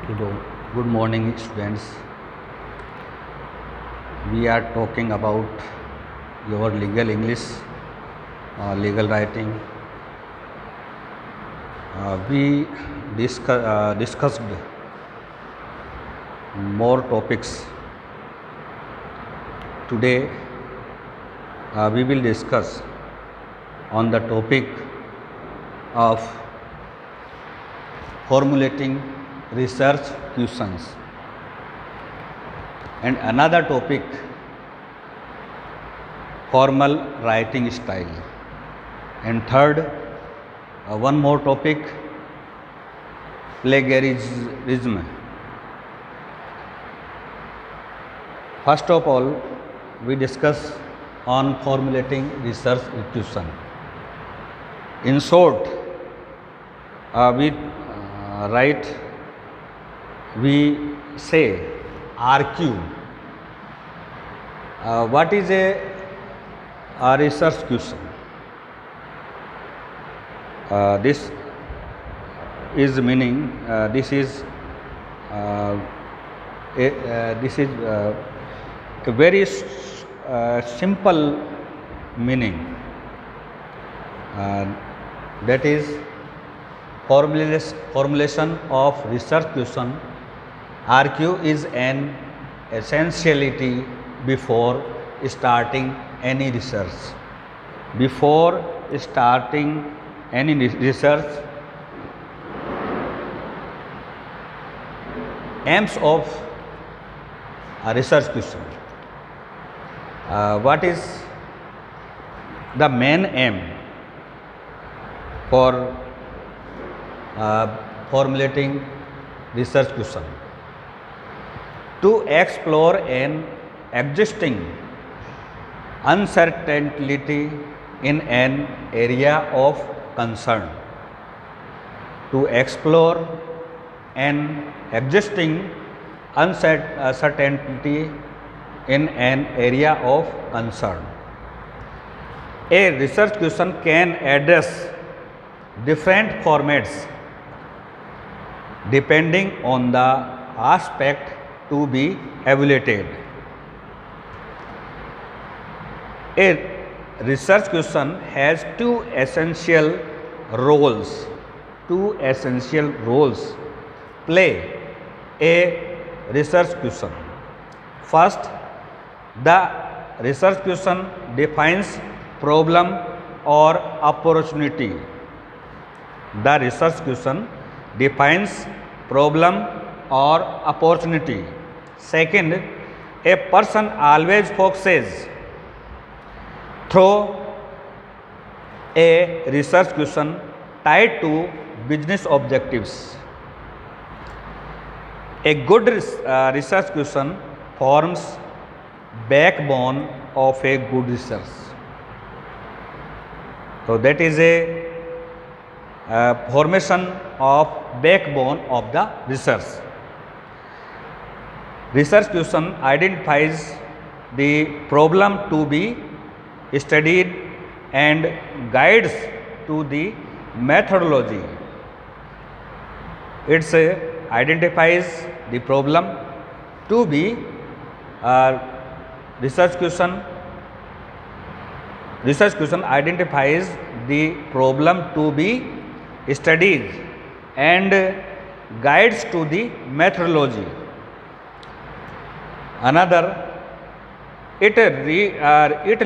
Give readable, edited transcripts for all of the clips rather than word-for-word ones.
Good morning, students. We are talking about your legal English, legal writing. We discussed more topics. Today, we will discuss on the topic of formulating research questions, and another topic, formal writing style, and third, one more topic, plagiarism. First of all, we discuss on formulating research question. In short, we say RQ. What is a research question? This is meaning. This is a very simple meaning. That is formulation of research question. RQ is an essentiality before starting any research. Before starting any research, aims of a research question. What is the main aim for formulating research question? To explore an existing uncertainty in an area of concern. To explore an existing uncertainty in an area of concern. A research question can address different formats depending on the aspect to be evaluated. A research question has two essential roles. Play a research question. First, the research question defines problem or opportunity. The research question defines problem or opportunity. Second, a person always focuses through a research question tied to business objectives. A good research question forms backbone of a good research. So that is a formation of backbone of the research. Research question identifies the problem to be studied and guides to the methodology. It identifies the problem to be research question identifies the problem to be studied and guides to the methodology. Another, it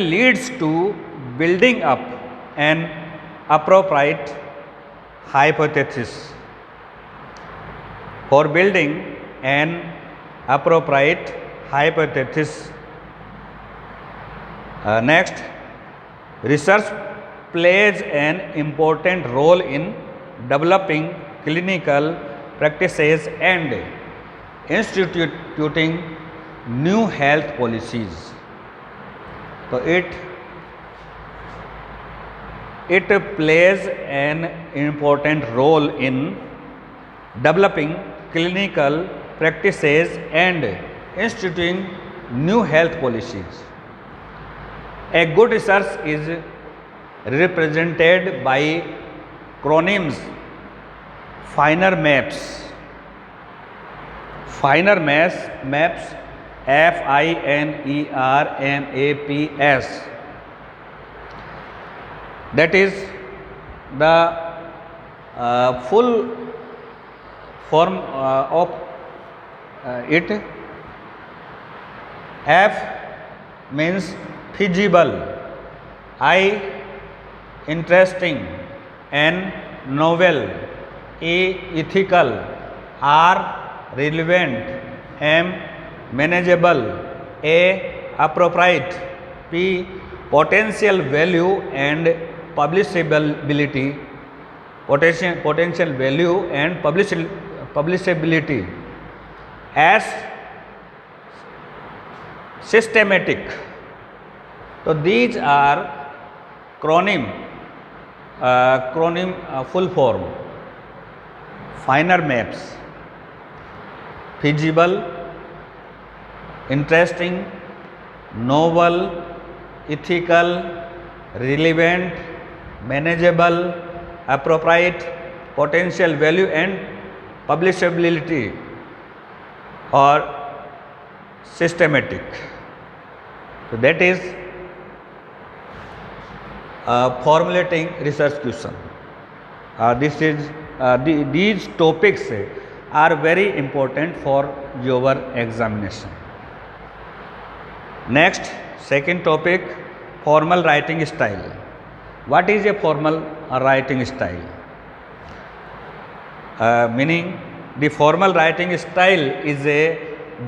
leads to building up an appropriate hypothesis. For building an appropriate hypothesis. Next, research plays an important role in developing clinical practices and instituting new health policies. So it plays an important role in developing clinical practices and instituting new health policies. A good research is represented by acronyms, finer maps, Finer maps, FINERMAPS, that is the full form of it. F means feasible, I interesting, N novel, A ethical, R relevant, M manageable, A appropriate, P potential value and publishability, potential value and publishability, S systematic. So these are acronym full form. Finer maps, feasible, interesting, novel, ethical, relevant, manageable, appropriate, potential value and publishability, or systematic. So that is formulating research question. These topics are very important for your examination. Next, second topic, formal writing style. What is a formal writing style? Meaning, the formal writing style is a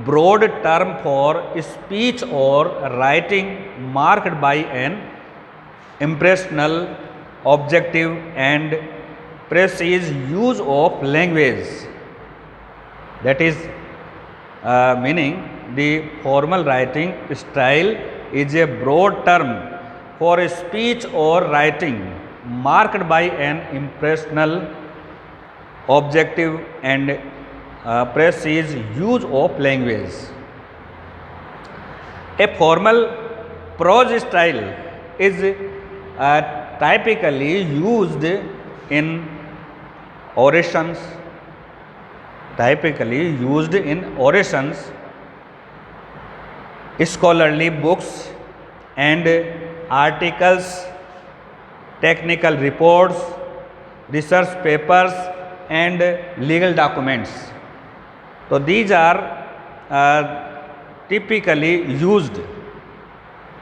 broad term for speech or writing marked by an impressional, objective and precise use of language. That is meaning the formal writing style is a broad term for a speech or writing marked by an impressional, objective and precise use of language. A formal prose style is typically used in orations, scholarly books and articles, technical reports, research papers and legal documents. So these are typically used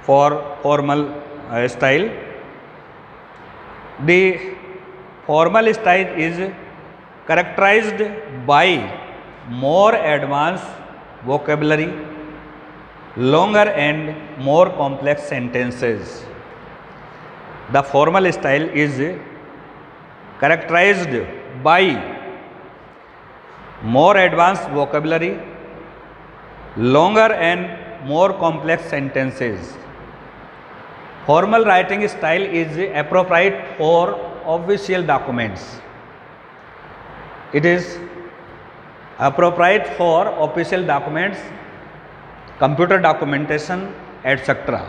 for formal style. The formal style is characterized by more advanced vocabulary, longer and more complex sentences. The formal style is characterized by more advanced vocabulary, longer and more complex sentences. Formal writing style is appropriate for official documents. It is appropriate for official documents, computer documentation, etc.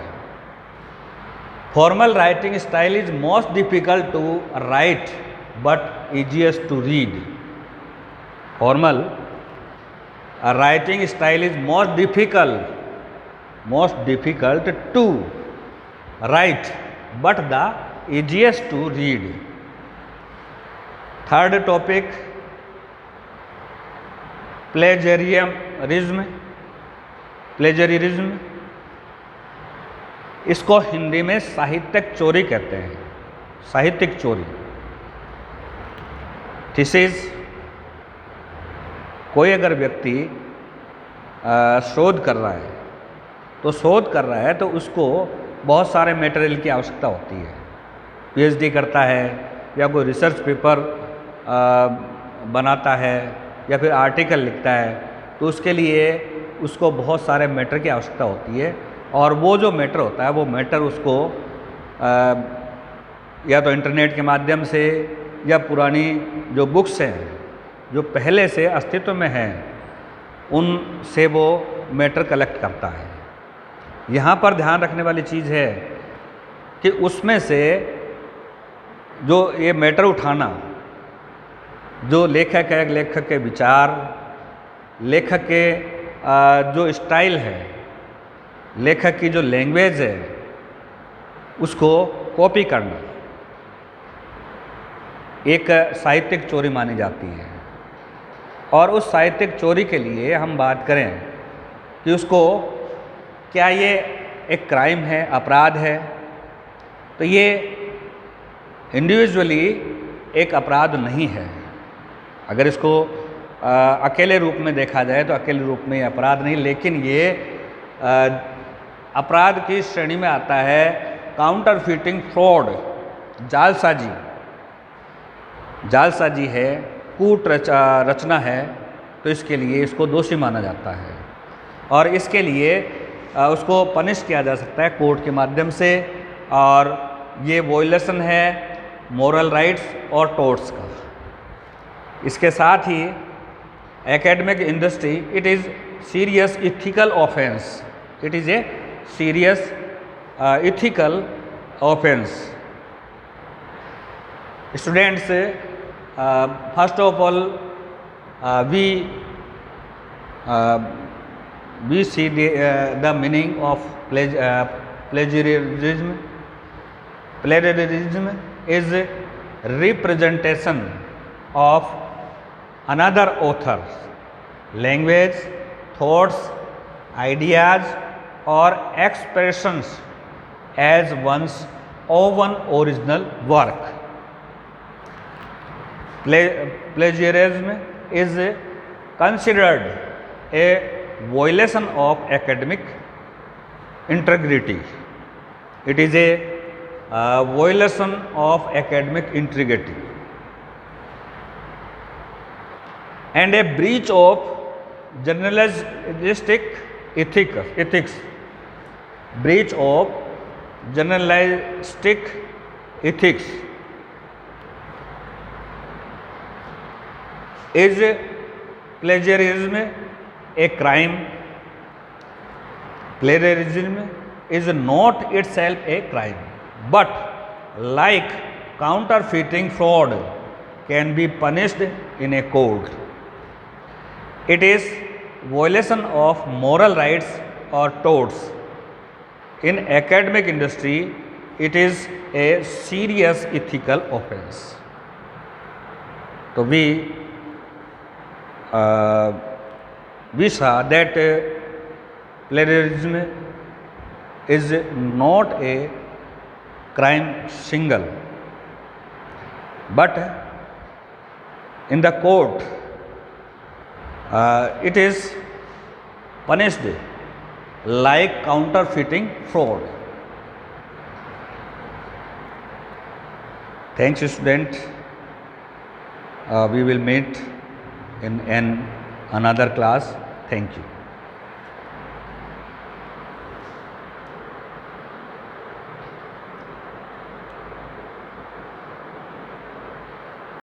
Formal writing style is most difficult to write but easiest to read. Formal writing style is most difficult to write but the easiest to read. Third topic, plagiarism. इसको हिंदी में साहित्यिक चोरी कहते हैं, साहित्यिक चोरी। Thesis, कोई अगर व्यक्ति शोध कर रहा है तो उसको बहुत सारे मटेरियल की आवश्यकता होती है। पीएचडी करता है या कोई रिसर्च पेपर बनाता है या फिर आर्टिकल लिखता है, तो उसके लिए उसको बहुत सारे मैटर की आवश्यकता होती है। और वो जो मैटर होता है वो मैटर उसको या तो इंटरनेट के माध्यम से या पुरानी जो बुक्स हैं जो पहले से अस्तित्व में हैं उनसे वो मैटर कलेक्ट करता है। यहाँ पर ध्यान रखने वाली चीज़ है कि उसमें से जो ये मैटर उठाना, जो लेखक है, लेखक के विचार, लेखक के जो स्टाइल है, लेखक की जो लैंग्वेज है, उसको कॉपी करना एक साहित्यिक चोरी मानी जाती है। और उस साहित्यिक चोरी के लिए हम बात करें कि उसको क्या ये एक क्राइम है, अपराध है, तो ये इंडिविजुअली एक अपराध नहीं है। अगर इसको अकेले रूप में देखा जाए तो अकेले रूप में ये अपराध नहीं, लेकिन ये अपराध की श्रेणी में आता है काउंटरफीटिंग फ्रॉड, जालसाजी। जालसाजी है, कूट रचना है, तो इसके लिए इसको दोषी माना जाता है और इसके लिए उसको पनिश किया जा सकता है कोर्ट के माध्यम से। और ये वॉयलेशन है मोरल राइट्स और टोर्ट्स का। इसके साथ ही academic industry, it is serious ethical offence, it is a serious ethical offence. Students, first of all, we see the meaning of plagiarism. Plagiarism is representation of another author's language, thoughts, ideas or expressions as one's own original work. Plagiarism is considered a violation of academic integrity. It is a violation of academic integrity and a breach of journalistic ethics. Breach of journalistic ethics is plagiarism a crime? Plagiarism is not itself a crime, but like counterfeiting fraud can be punished in a court. It is violation of moral rights or torts. In academic industry, it is a serious ethical offense. So we saw that plagiarism is not a crime single, but in the court it is punished like counterfeiting fraud. Thanks, student. We will meet in another class. Thank you.